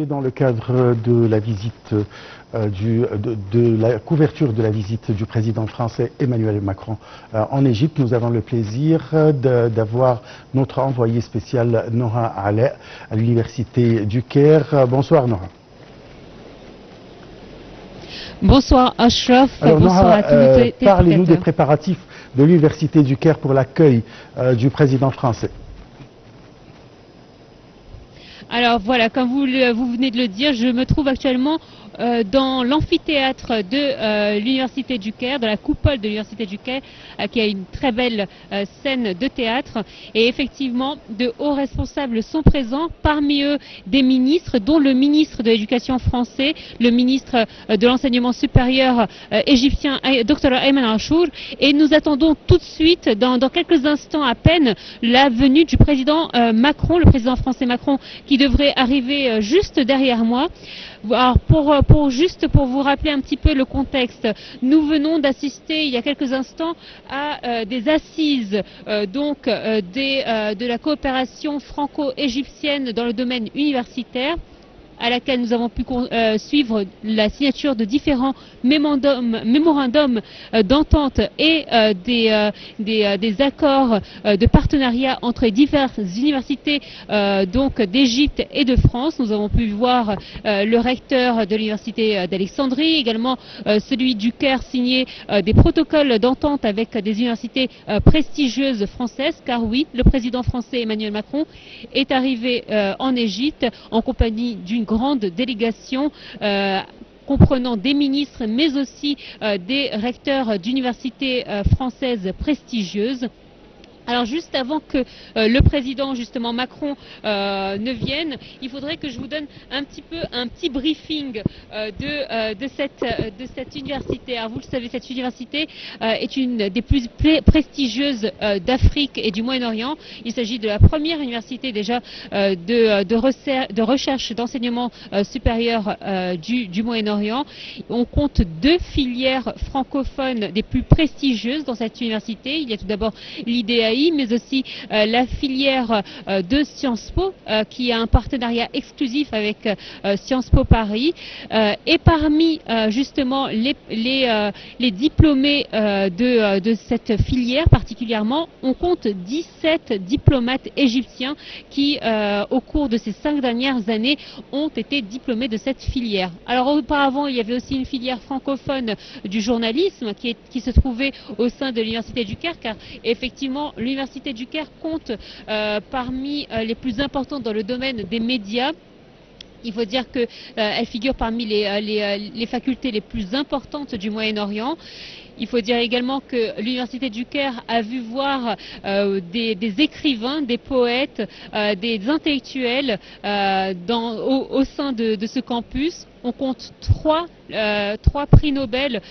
Et dans le cadre de la visite, de la couverture de la visite du président français Emmanuel Macron en Égypte, nous avons le plaisir d'avoir notre envoyé spécial Nora Alé à l'université du Caire. Bonsoir Nora. Bonsoir Ashraf, alors, bonsoir Nora, à tous nos téléspectateurs. Parlez-nous des préparatifs de l'université du Caire pour l'accueil du président français. Alors voilà, comme vous venez de le dire, je me trouve actuellement dans l'amphithéâtre de l'Université du Caire, dans la coupole de l'Université du Caire, qui a une très belle scène de théâtre. Et effectivement, de hauts responsables sont présents, parmi eux des ministres, dont le ministre de l'Éducation français, le ministre de l'Enseignement supérieur égyptien, Dr Ayman Achour. Et nous attendons tout de suite, dans quelques instants à peine, la venue du président Macron, le président français Macron, qui devrait arriver juste derrière moi. Alors pour vous rappeler un petit peu le contexte, nous venons d'assister il y a quelques instants à des assises de la coopération franco-égyptienne dans le domaine universitaire, à laquelle nous avons pu suivre la signature de différents mémorandums d'entente et des accords de partenariat entre les diverses universités d'Égypte et de France. Nous avons pu voir le recteur de l'université d'Alexandrie, également celui du Caire, signer des protocoles d'entente avec des universités prestigieuses françaises, car oui, le président français Emmanuel Macron est arrivé en Égypte en compagnie d'une grande délégation comprenant des ministres, mais aussi des recteurs d'universités françaises prestigieuses. Alors juste avant que le président justement Macron ne vienne, il faudrait que je vous donne un petit briefing de cette université. Alors vous le savez, cette université est une des plus prestigieuses d'Afrique et du Moyen-Orient. Il s'agit de la première université déjà de recherche d'enseignement supérieur du Moyen-Orient. On compte 2 filières francophones des plus prestigieuses dans cette université. Il y a tout d'abord l'IDEA, mais aussi la filière de Sciences Po qui a un partenariat exclusif avec Sciences Po Paris. Et parmi justement les diplômés de cette filière particulièrement, on compte 17 diplomates égyptiens qui au cours de ces 5 dernières années ont été diplômés de cette filière. Alors auparavant, il y avait aussi une filière francophone du journalisme qui se trouvait au sein de l'Université du Caire, car effectivement l'Université du Caire compte parmi les plus importantes dans le domaine des médias. Il faut dire qu'elle figure parmi les facultés les plus importantes du Moyen-Orient. Il faut dire également que l'Université du Caire a vu voir des écrivains, des poètes, des intellectuels au sein de ce campus. On compte 3 prix Nobel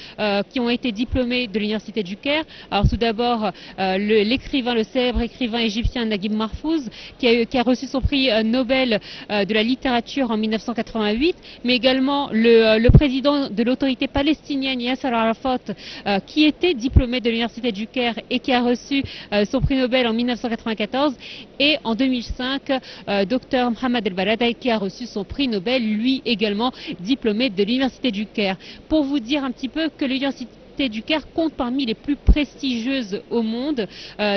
qui ont été diplômés de l'Université du Caire. Alors tout d'abord le célèbre écrivain égyptien Naguib Mahfouz qui a reçu son prix Nobel de la littérature en 1988, mais également le président de l'autorité palestinienne Yasser Arafat qui était diplômé de l'Université du Caire et qui a reçu son prix Nobel en 1994, et en 2005 Dr Mohamed El Baradei qui a reçu son prix Nobel lui également diplômé de l'Université du Caire. Pour vous dire un petit peu que l'Université du Caire compte parmi les plus prestigieuses au monde.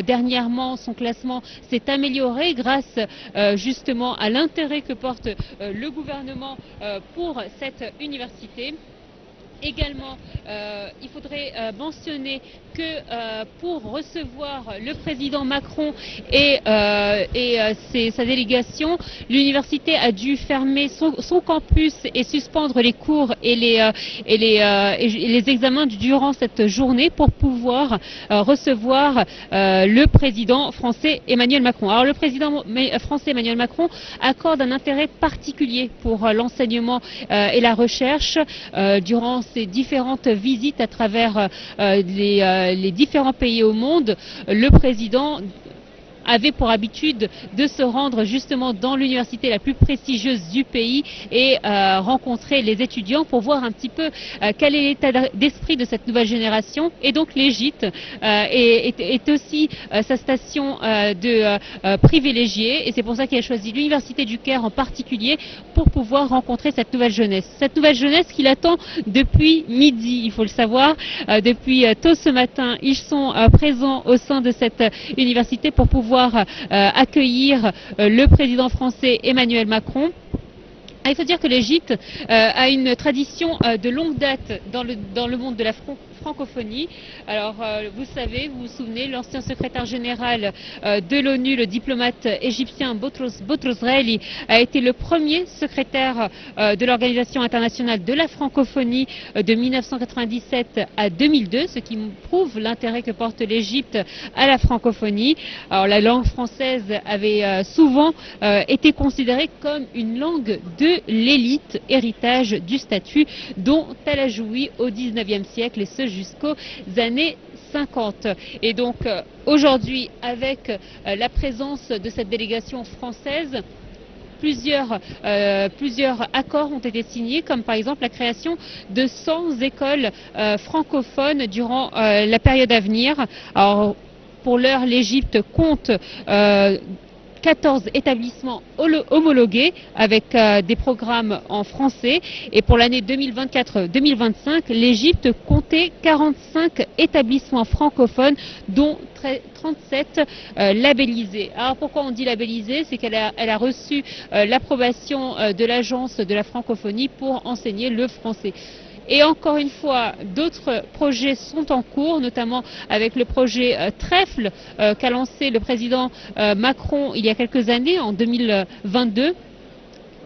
Dernièrement, son classement s'est amélioré grâce justement à l'intérêt que porte le gouvernement pour cette université. Également, il faudrait mentionner que pour recevoir le président Macron et sa délégation, l'université a dû fermer son campus et suspendre les cours et les examens durant cette journée pour pouvoir recevoir le président français Emmanuel Macron. Alors le président français Emmanuel Macron accorde un intérêt particulier pour l'enseignement et la recherche durant ses différentes visites à travers les différents pays au monde. Le président avait pour habitude de se rendre justement dans l'université la plus prestigieuse du pays et rencontrer les étudiants pour voir un petit peu quel est l'état d'esprit de cette nouvelle génération. Et donc l'Égypte est aussi sa station privilégiée, et c'est pour ça qu'il a choisi l'université du Caire en particulier pour pouvoir rencontrer cette nouvelle jeunesse. Cette nouvelle jeunesse qu'il attend depuis midi, il faut le savoir. Depuis tôt ce matin, ils sont présents au sein de cette université pour pouvoir accueillir le président français Emmanuel Macron. Il faut dire que l'Égypte a une tradition de longue date dans le monde de la francophonie. Alors, vous savez, vous vous souvenez, l'ancien secrétaire général de l'ONU, le diplomate égyptien Boutros Ghali, a été le premier secrétaire de l'Organisation internationale de la francophonie de 1997 à 2002, ce qui prouve l'intérêt que porte l'Égypte à la francophonie. Alors, la langue française avait souvent été considérée comme une langue de l'élite, héritage du statut dont elle a joui au XIXe siècle, et ce jusqu'aux années 50. Et donc aujourd'hui, avec la présence de cette délégation française, plusieurs accords ont été signés, comme par exemple la création de 100 écoles francophones durant la période à venir. Alors, pour l'heure, l'Égypte compte 14 établissements homologués avec des programmes en français, et pour l'année 2024-2025, l'Égypte comptait 45 établissements francophones, dont 37 labellisés. Alors pourquoi on dit labellisés? C'est qu'elle a reçu l'approbation de l'Agence de la francophonie pour enseigner le français. Et encore une fois, d'autres projets sont en cours, notamment avec le projet Trèfle qu'a lancé le président Macron il y a quelques années, en 2022.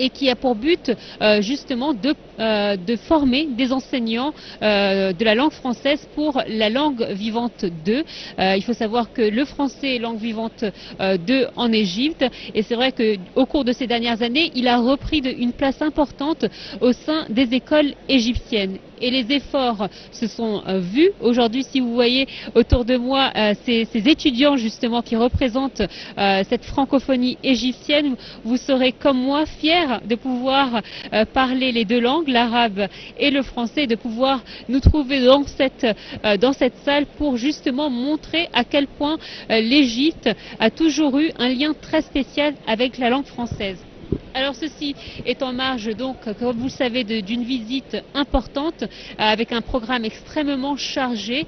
Et qui a pour but justement de former des enseignants de la langue française pour la langue vivante 2. Il faut savoir que le français est langue vivante 2 en Égypte, et c'est vrai qu'au cours de ces dernières années, il a repris une place importante au sein des écoles égyptiennes. Et les efforts se sont vus. Aujourd'hui, si vous voyez autour de moi ces étudiants justement qui représentent cette francophonie égyptienne, vous serez comme moi fiers de pouvoir parler les deux langues, l'arabe et le français, de pouvoir nous trouver dans cette salle pour justement montrer à quel point l'Égypte a toujours eu un lien très spécial avec la langue française. Alors ceci est en marge, donc, comme vous le savez, d'une visite importante avec un programme extrêmement chargé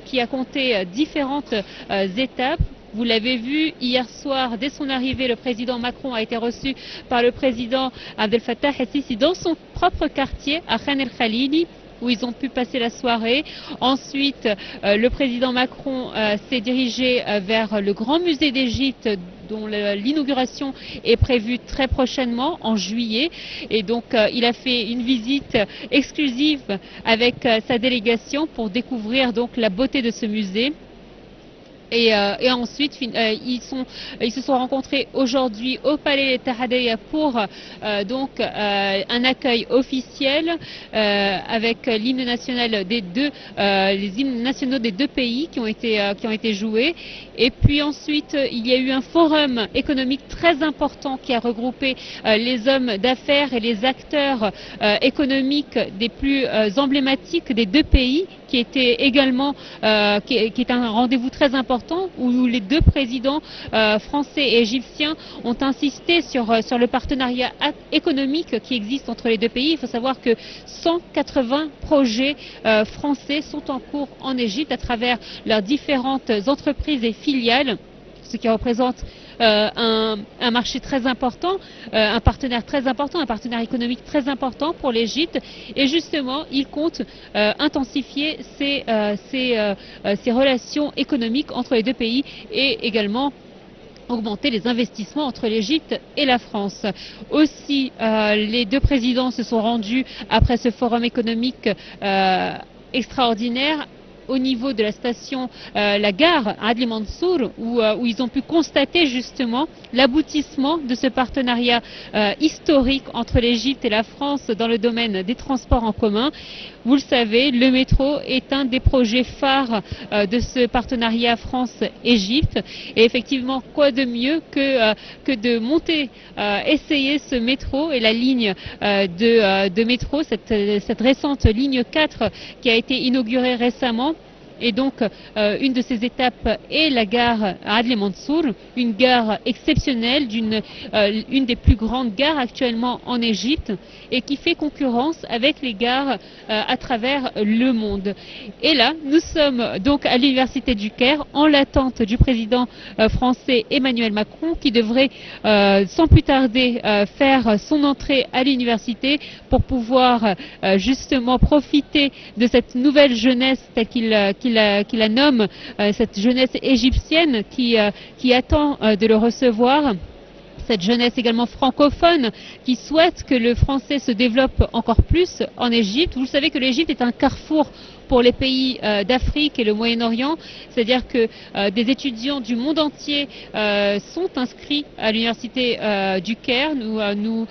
qui a compté différentes étapes. Vous l'avez vu, hier soir, dès son arrivée, le président Macron a été reçu par le président Abdel Fattah el-Sisi dans son propre quartier, à Khan el-Khalili, où ils ont pu passer la soirée. Ensuite, le président Macron s'est dirigé vers le Grand Musée d'Égypte, dont l'inauguration est prévue très prochainement, en juillet. Et donc, il a fait une visite exclusive avec sa délégation pour découvrir donc la beauté de ce musée. Et ensuite, ils se sont rencontrés aujourd'hui au Palais Tahadea pour donc un accueil officiel avec l'hymne national les hymnes nationaux des deux pays qui ont été joués. Et puis ensuite, il y a eu un forum économique très important qui a regroupé les hommes d'affaires et les acteurs économiques des plus emblématiques des deux pays, qui était également qui est un rendez-vous très important, où les deux présidents français et égyptiens ont insisté sur le partenariat économique qui existe entre les deux pays. Il faut savoir que 180 projets français sont en cours en Égypte à travers leurs différentes entreprises et filiales, ce qui représente un marché très important, un partenaire très important, un partenaire économique très important pour l'Égypte. Et justement, il compte intensifier ces relations économiques entre les deux pays, et également augmenter les investissements entre l'Égypte et la France. Aussi, les deux présidents se sont rendus après ce forum économique extraordinaire au niveau de la station, la gare Adli Mansour, où ils ont pu constater justement l'aboutissement de ce partenariat historique entre l'Égypte et la France dans le domaine des transports en commun. Vous le savez, le métro est un des projets phares de ce partenariat France-Égypte. Et effectivement, quoi de mieux que de monter, essayer ce métro et la ligne de métro, cette récente ligne 4 qui a été inaugurée récemment. Et donc, une de ces étapes est la gare Adli Mansour, une gare exceptionnelle, une des plus grandes gares actuellement en Égypte et qui fait concurrence avec les gares à travers le monde. Et là, nous sommes donc à l'Université du Caire en l'attente du président français Emmanuel Macron qui devrait sans plus tarder faire son entrée à l'université pour pouvoir justement profiter de cette nouvelle jeunesse telle qu'il la nomme, cette jeunesse égyptienne qui attend de le recevoir. Cette jeunesse également francophone qui souhaite que le français se développe encore plus en Égypte. Vous savez que l'Égypte est un carrefour pour les pays d'Afrique et le Moyen-Orient, c'est-à-dire que des étudiants du monde entier sont inscrits à l'université du Caire. Nous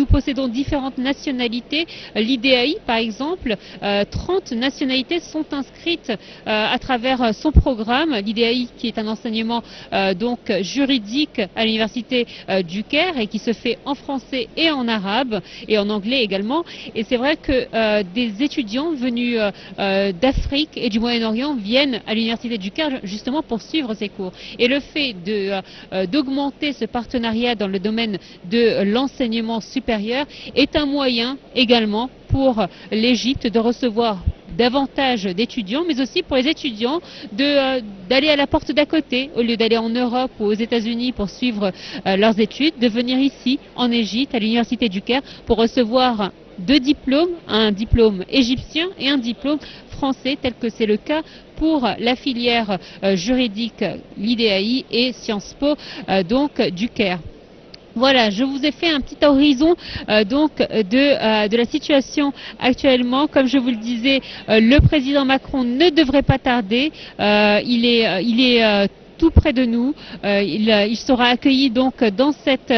possédons différentes nationalités. L'IDAI, par exemple, 30 nationalités sont inscrites à travers son programme. L'IDAI, qui est un enseignement donc juridique à l'université du Caire et qui se fait en français et en arabe et en anglais également. Et c'est vrai que des étudiants venus d'Afrique et du Moyen-Orient viennent à l'Université du Caire justement pour suivre ces cours. Et le fait d'augmenter ce partenariat dans le domaine de l'enseignement supérieur est un moyen également pour l'Égypte de recevoir davantage d'étudiants, mais aussi pour les étudiants d'aller à la porte d'à côté, au lieu d'aller en Europe ou aux États-Unis pour suivre leurs études, de venir ici en Égypte, à l'Université du Caire, pour recevoir deux diplômes, un diplôme égyptien et un diplôme français, tel que c'est le cas pour la filière juridique, l'IDAI et Sciences Po donc du Caire. Voilà, je vous ai fait un petit horizon de la situation actuellement. Comme je vous le disais, le président Macron ne devrait pas tarder. Il est tout près de nous. Il sera accueilli donc dans cette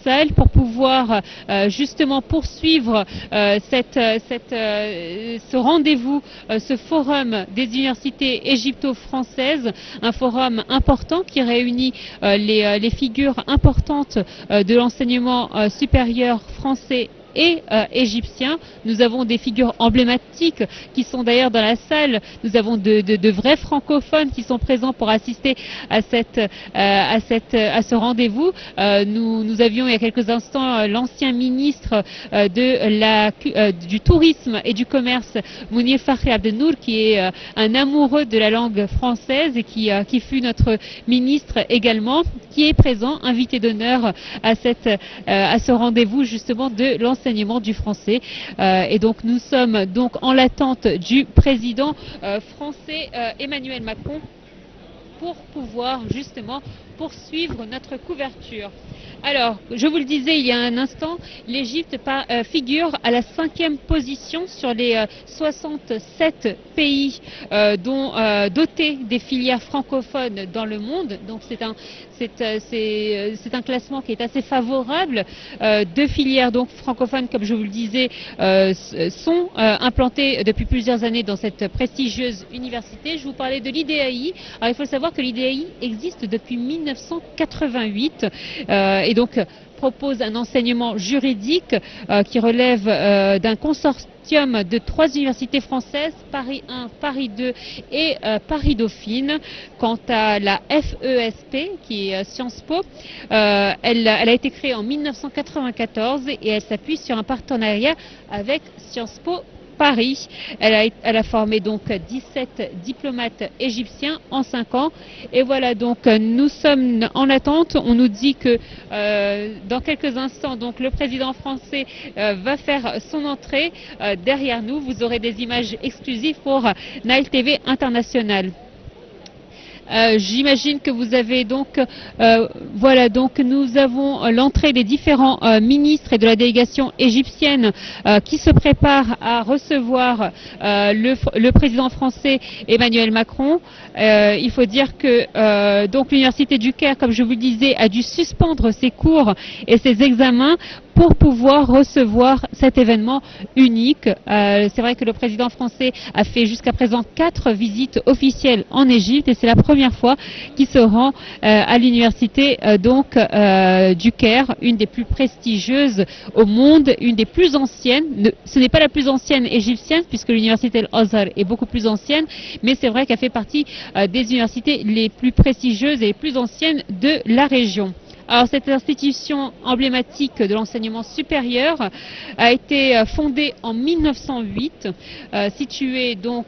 salle pour pouvoir justement poursuivre ce rendez-vous, ce forum des universités égypto-françaises, un forum important qui réunit les figures importantes de l'enseignement supérieur français et égyptien. Nous avons des figures emblématiques qui sont d'ailleurs dans la salle. Nous avons de vrais francophones qui sont présents pour assister à ce rendez-vous. Nous avions il y a quelques instants l'ancien ministre du tourisme et du commerce, Mounir Fakhri Abdenour, qui est un amoureux de la langue française et qui fut notre ministre également, qui est présent, invité d'honneur à ce rendez-vous justement de l'enseignement du français. Et donc nous sommes donc en l'attente du président français Emmanuel Macron pour pouvoir justement poursuivre notre couverture. Alors, je vous le disais il y a un instant, l'Égypte figure à la 5e position sur les 67 pays dotés des filières francophones dans le monde. Donc c'est un classement qui est assez favorable. Deux filières donc francophones, comme je vous le disais, sont implantées depuis plusieurs années dans cette prestigieuse université. Je vous parlais de l'IDAI. Alors il faut savoir que l'IDAI existe depuis 1988 et donc propose un enseignement juridique qui relève d'un consortium de 3 universités françaises, Paris 1, Paris 2 et Paris Dauphine. Quant à la FESP, qui est Sciences Po, elle a été créée en 1994 et elle s'appuie sur un partenariat avec Sciences Po Paris. Elle a formé donc 17 diplomates égyptiens en 5 ans. Et voilà, donc nous sommes en attente. On nous dit que dans quelques instants, donc le président français va faire son entrée. Derrière nous, vous aurez des images exclusives pour Nile TV International. J'imagine que vous avez donc, voilà, donc nous avons l'entrée des différents ministres et de la délégation égyptienne qui se préparent à recevoir le président français Emmanuel Macron. Il faut dire que donc l'université du Caire, comme je vous le disais, a dû suspendre ses cours et ses examens pour pouvoir recevoir cet événement unique. C'est vrai que le président français a fait jusqu'à présent 4 visites officielles en Égypte et c'est la première fois qu'il se rend à l'université du Caire, une des plus prestigieuses au monde, une des plus anciennes. Ce n'est pas la plus ancienne égyptienne puisque l'université Al-Azhar est beaucoup plus ancienne, mais c'est vrai qu'elle fait partie des universités les plus prestigieuses et les plus anciennes de la région. Alors cette institution emblématique de l'enseignement supérieur a été fondée en 1908, située donc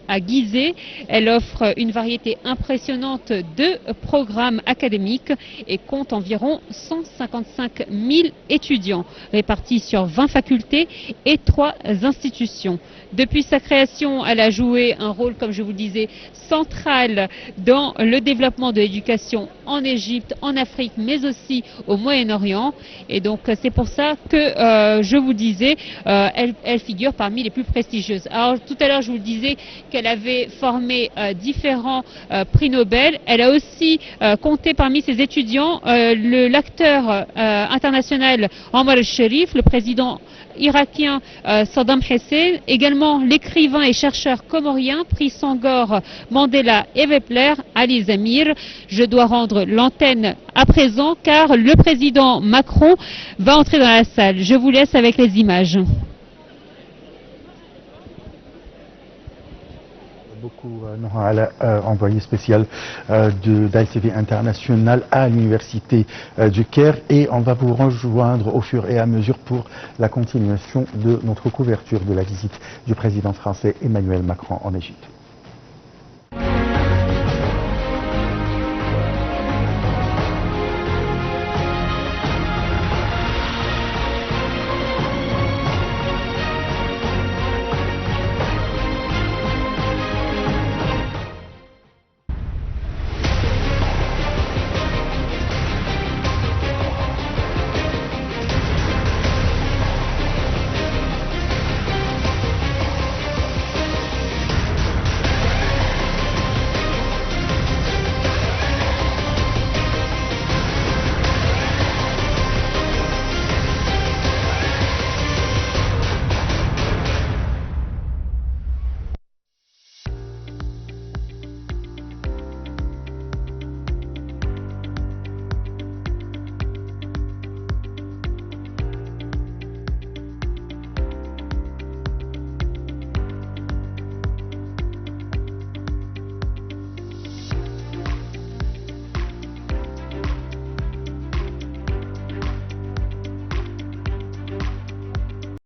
à Gizeh. Elle offre une variété impressionnante de programmes académiques et compte environ 155 000 étudiants répartis sur 20 facultés et 3 institutions. Depuis sa création, elle a joué un rôle, comme je vous le disais, central dans le développement de l'éducation en Égypte, en Afrique, mais aussi au Moyen-Orient. Et donc c'est pour ça que je vous disais, elle figure parmi les plus prestigieuses. Alors tout à l'heure je vous disais qu'elle avait formé différents prix Nobel. Elle a aussi compté parmi ses étudiants l'acteur international Omar el-Sharif, le président irakien Saddam Hussein, également l'écrivain et chercheur comorien, prix Sangor, Mandela et Wepler, Ali Zamir. Je dois rendre l'antenne à présent car le président Macron va entrer dans la salle. Je vous laisse avec les images. Beaucoup, Noha, envoyé spécial d'ITV International à l'université du Caire, et on va vous rejoindre au fur et à mesure pour la continuation de notre couverture de la visite du président français Emmanuel Macron en Égypte.